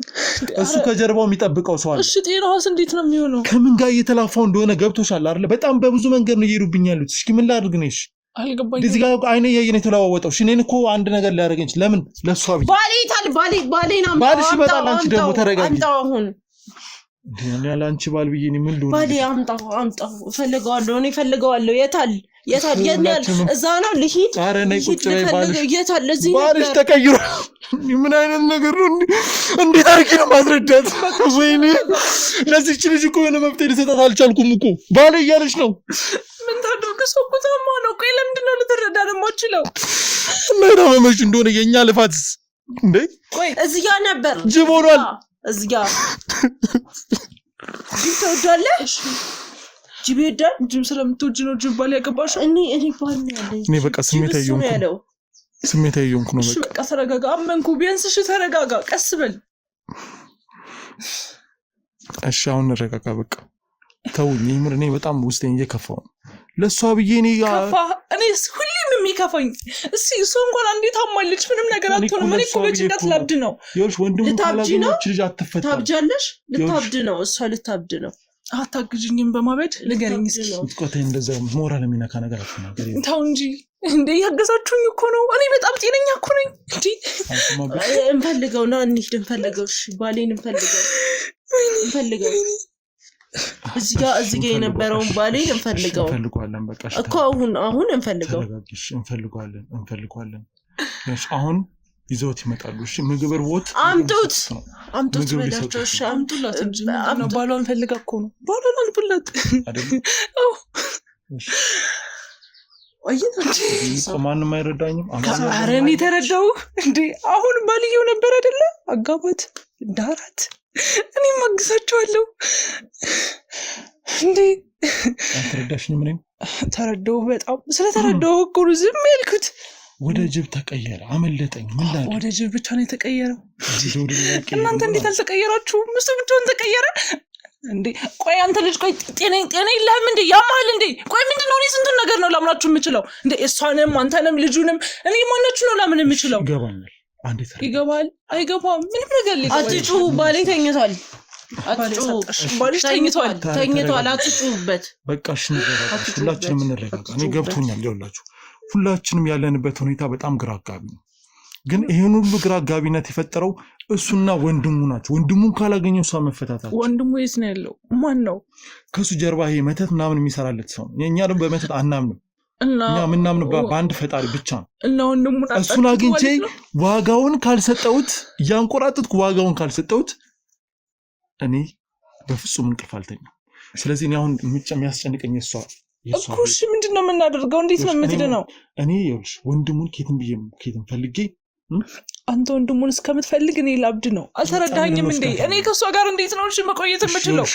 እሱ ከጀርባው የሚጠብቀው ሰው አለ። እሺ ጤናዋስ እንዴት ነው የሚሆነው? ከምን ጋር እየተላፋው እንደሆነ ገብቶሻል አይደል? በጣም በብዙ መንገድ ነው እየሄዱብኝ ያሉት። እስኪ ምን ላድርግ ነው? እሺ አልገባኝ። እዚህ ጋር አይኔ ያየነ ተላዋወጣው። እሺ እኔን እኮ አንድ ነገር ሊያደርገኝ ለምን ለሷ ቢል ባሌና ባልሽ ይመጣል። አንቺ ደግሞ ተረጋጊ። አምጣው አሁን እንዴ ያላንቺ ባል ብዬ ነው ምን ልሆን? ባሌ አምጣው ፈልገዋለሁ። የታል የኛል? እዛ ነው ልሂድ። ኧረ ነይ ቁጭ በይ። ባልሽ የታል? እዚህ ባልሽ ተቀይሮ ምን አይነት ነገር ነው? እንዴት አድርጌ ነው ማስረዳት? ወይኔ ለዚህች ልጅ እኮ የሆነ መፍትሄ ልሰጣት አልቻልኩም እኮ። ባሌ እያለች ነው። ምን ታደርግ? ሰው እኮ ታማ ነው። ቆይ ለምንድን ነው ልትረዳ ደግሞ አልችለው? እና ታመመሽ እንደሆነ የኛ ልፋትስ እንዴ? ቆይ እዚህ ጋር ነበር። ጅብ ሆኗል። እዚህ ጋር ጅብ ተወዷለሽ? ጅብ ይወዳል? ጅብ ስለምትወጂ ነው ጅብ ባል ያገባሽ? እኔ ባል ነው ያለኝ። እኔ በቃ ስሜታዊ ሆንኩ ነው። በቃ ተረጋጋ። አመንኩ። ቢያንስ እሺ ተረጋጋ። ቀስ በል። እሺ አሁን ረጋጋ። በቃ ተውኝ። ይምር እኔ በጣም ውስጤን እየከፋው ነው። ለሷ ብዬ እኔ ሁሌም የሚከፋኝ እሱ እንኳን አንዴ ታማለች። ምንም ነገር አትሆንም። እኔ እኮ በጭንቀት ላብድ ነው። ይኸውልሽ ወንድሙ ካላገኘች ልጅ አትፈታም። ታብጃለሽ። ልታብድ ነው። እሷ ልታብድ ነው። አታግዥኝም በማበድ ንገረኝ እስኪ። እትቆተኝ እንደዛ ሞራል የሚነካ ነገር አትናገሪ። ተው እንጂ እንዴ ያገዛችሁኝ እኮ ነው። እኔ በጣም ጤነኛ እኮ ነኝ። እንዴ እንፈልገውና እንሂድ። እንፈልገው። እሺ ባሌን እንፈልገው። እዚህ ጋር የነበረውን ባሌን እንፈልገዋለን። በቃ እኮ አሁን እንፈልገው። እንፈልገዋለን። እሺ አሁን ይዘውት ይመጣሉ። እሺ ምግብ ርቦት አምጡት በላቸው። እሺ አምጡላት እንጂ ነው ባሏን ፈልጋ እኮ ነው። ባሏን አልብላት አይደል? አዎ ማንም አይረዳኝም። ኧረ እኔ ተረዳው እንዴ። አሁን ባልየው ነበር አይደለ? አጋባት ዳራት እኔም አግዛቸዋለሁ እንዴ። አትረዳሽኝም? እኔም ተረዳው። በጣም ስለተረዳው እኮ ነው ዝም ያልኩት። ወደ ጅብ ተቀየረ። አመለጠኝ። ምን ላድርግ? ወደ ጅብ ብቻ ነው የተቀየረው። እናንተ እንዴት አልተቀየራችሁም? እሱ ብቻውን ተቀየረ እንዴ? ቆይ አንተ ልጅ ቆይ ጤና የለህም እንዴ? ያማል እንዴ? ቆይ ምንድነው? እኔ ስንቱን ነገር ነው ላምናችሁ የምችለው እንዴ? እሷንም አንተንም ልጁንም እኔ ማናችሁ ነው ላምን የምችለው? ይገባኛል። አንዴ ይገባል አይገባም ምንም ነገር ሊገባ አትጩ። ባሌ ተኝቷል። ባልሽ ተኝቷል። አትጩበት። በቃ እሺ ሁላችንም እንረጋጋ። እኔ ገብቶኛል። ይኸውላችሁ ሁላችንም ያለንበት ሁኔታ በጣም ግራ አጋቢ ነው። ግን ይሄን ሁሉ ግራ አጋቢነት የፈጠረው እሱና ወንድሙ ናቸው። ወንድሙን ካላገኘው እሷ መፈታታቸው። ወንድሙ የት ነው ያለው? ማን ነው? ከሱ ጀርባ ይሄ መተት ምናምን የሚሰራለት ሰው ነው። እኛ ደግሞ በመተት አናምንም። እኛ ምናምን በአንድ ፈጣሪ ብቻ ነው። እና ወንድሙ እሱን አግኝቼ ዋጋውን ካልሰጠሁት እያንቆራጥጥኩ ዋጋውን ካልሰጠሁት እኔ በፍጹም እንቅልፍ አልተኛም። ስለዚህ እኔ አሁን የሚያስጨንቀኝ እሷ እኮ እሺ ምንድነው የምናደርገው? እንዴት ነው የምትድነው? እኔ ይኸውልሽ ወንድሙን ኬትም ፈልጌ አንተ ወንድሙን እስከምትፈልግ እኔ ላብድ ነው። አልተረዳኸኝም እንዴ? እኔ ከሷ ጋር እንዴት ነው እሺ መቆየት የምችለው?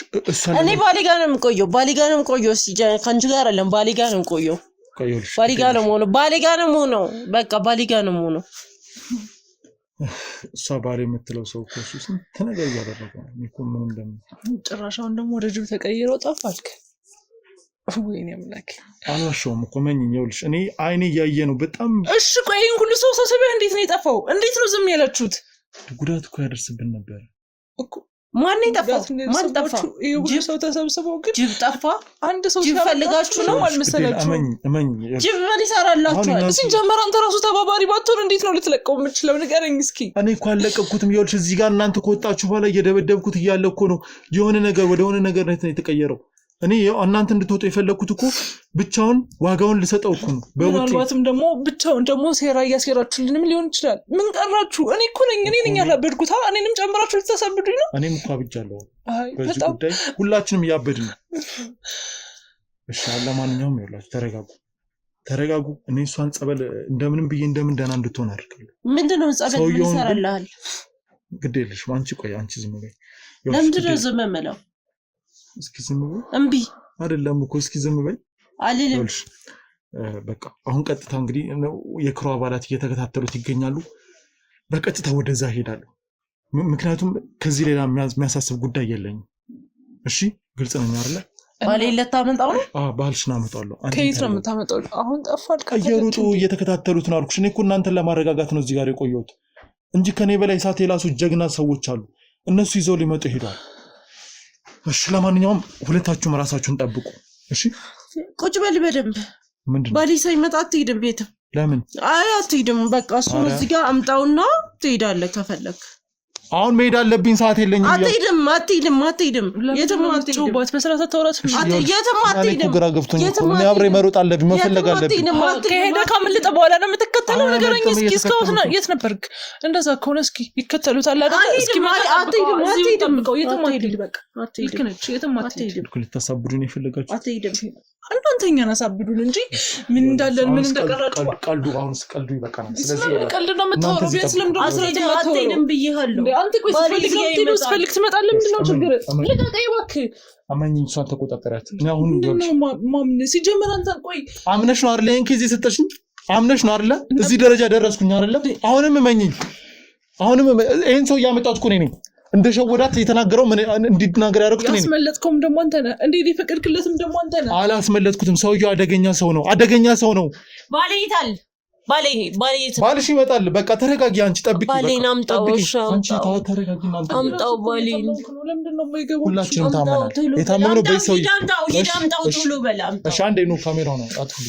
እኔ ባሌ ጋር ነው የምቆየው። ከአንቺ ጋር አይደለም። ባሌ ጋር ነው የምቆየው። ባሌ ጋር ነው የምሆነው። በቃ ባሌ ጋር ነው የምሆነው። እሷ ባሌ የምትለው ሰው እኮ እሱ ስንት ነገር እያደረገ ነው። እኔ እኮ ምን ጭራሻውን ደግሞ ወደ ጅብ ተቀይረው ጠፋልክ። ወይኔ አምላክ። አልዋሻውም እኮ መኝ። ይኸውልሽ እኔ አይኔ እያየ ነው በጣም። እሺ ቆይ ይሄን ሁሉ ሰው ሰብስበህ እንዴት ነው የጠፋው? እንዴት ነው ዝም ያላችሁት? ጉዳት እኮ ያደርስብን ነበር እኮ። ማን ጠፋው? ማን ጠፋ? ጅብ ሰው ተሰብስበው ግን ጅብ ጠፋ። አንድ ሰው ሲፈልጋችሁ ነው አልመሰላችሁ? እመኝ ጅብ ምን ይሰራላችኋል? ሲጀመር አንተ ራሱ ተባባሪ ባትሆን እንዴት ነው ልትለቀው የምችለው? ንገረኝ እስኪ። እኔ እኮ አልለቀኩትም። ይኸውልሽ እዚህ ጋር እናንተ ከወጣችሁ በኋላ እየደበደብኩት እያለ እኮ ነው የሆነ ነገር ወደ ሆነ ነገር ነው የተቀየረው። እኔ እናንተ እንድትወጡ የፈለኩት እኮ ብቻውን ዋጋውን ልሰጠው እኮ ነው። ምናልባትም ደግሞ ብቻውን ደግሞ ሴራ እያሴራችሁልንም ሊሆን ይችላል። ምን ቀራችሁ? እኔ እኮ ነኝ ያላበድኩት። እኔንም ጨምራችሁ ልታሳብዱኝ ነው? እኔም እኮ አብጃለሁ በዚህ ጉዳይ። ሁላችንም እያበድን ነው። እሺ ለማንኛውም ይኸውላችሁ ተረጋጉ። እኔ እሷን ጸበል እንደምንም ብዬ እንደምን ደህና እንድትሆን አድርጋለሁ። ምንድነው ጸበል ምን ይሰራልሃል? ግድ የለሽም አንቺ። ቆይ አንቺ ዝም በይ። ለምንድነው ዝም የምለው? እስኪ ዝም በይ። እምቢ አይደለም እኮ እስኪ ዝም በይ አልልም። በቃ አሁን ቀጥታ እንግዲህ የክሩ አባላት እየተከታተሉት ይገኛሉ። በቀጥታ ወደዛ ሄዳለሁ። ምክንያቱም ከዚህ ሌላ የሚያሳስብ ጉዳይ የለኝም። እሺ ግልጽ ነኝ አይደለ? ባሌ ለታመጣው ነው? ባልሽን አመጣለሁ። ከየት ነው የምታመጣው? አሁን ጠፋል። እየሮጡ እየተከታተሉት ነው አልኩሽ። እኔ እኮ እናንተን ለማረጋጋት ነው እዚህ ጋር የቆየሁት እንጂ ከኔ በላይ እሳት የላሱ ጀግና ሰዎች አሉ። እነሱ ይዘው ሊመጡ ሄደዋል። እሺ ለማንኛውም ሁለታችሁም ራሳችሁን ጠብቁ። እሺ ቁጭ በል በደንብ። ምንድነው? ባሌ ሳይመጣ አትሄድም ቤት። ለምን? አይ አትሄድም። በቃ እሱን እዚህ ጋር አምጣውና ትሄዳለህ ከፈለክ። አሁን መሄድ አለብኝ፣ ሰዓት የለኝም። አትሄድም። የትም አትሄድም። በስራት ተወራስ የትም አትሄድም። ግራ ገብቶኝ እኮ እኔ አብሬ መሮጥ አለብኝ፣ መፈለግ አለብኝ። ከሄደ ካመለጠ በኋላ ነው የምትከተለው። ነገረኝ እስኪ እስካሁን የት ነበርክ? እንደዛ ከሆነ እስኪ ይከተሉታል አይደል? እስኪ አትሄድም። የትም አትሄድም። በቃ ልክ ነች። የትም አትሄድም። ልታሳብዱን የፈለጋችሁ አትሄድም። እናንተ እኛን አሳብዱን እንጂ ምን እንዳለን ምን እንደቀራችሁ ቀልዱ አሁን ቀልዱ ይበቃናል። ስለዚህ ቀልድ ነው የምታወራው። ቢያንስ ለምን አትሄድም ብዬሃለሁ። አንተ ቆይ ስትፈልግ ትመጣለህ። ምንድን ነው ችግር? ልቀቀኝ እባክህ። አማኝኝ እሷን ተቆጣጠሪያት። እኔ አሁን ማምን ሲጀመር አንተ ቆይ አምነሽ ነው አይደል? ይሄን ጊዜ ሰጠሽኝ አምነሽ ነው አይደል? እዚህ ደረጃ ደረስኩኝ አይደል? አሁንም እመኝኝ። አሁንም ይሄን ሰው ያመጣሁት እኮ እኔ ነኝ። እንደሸወዳት የተናገረው ምን እንዲናገር ያደረኩት እኔ ነኝ። ያስመለጥከውም ደግሞ አንተ ነህ። እንዴ ፈቀድክለትም ደግሞ አንተ ነህ። አላስመለጥኩትም። ሰውየው አደገኛ ሰው ነው። ባሌ ይታል ባልሽ ይመጣል። በቃ ተረጋጊ። አንቺ ጠብቂ። ባሌን አምጣው። አንቺ ተረጋጊ። አምጣው ባሌን። ለምንድን ነው የማይገባው? ሁላችንም ታመናል። የታመነው በሰው ይዳምጣው ቶሎ በላ። እሺ አንዴ ነው ካሜራው ነው አጥፉ።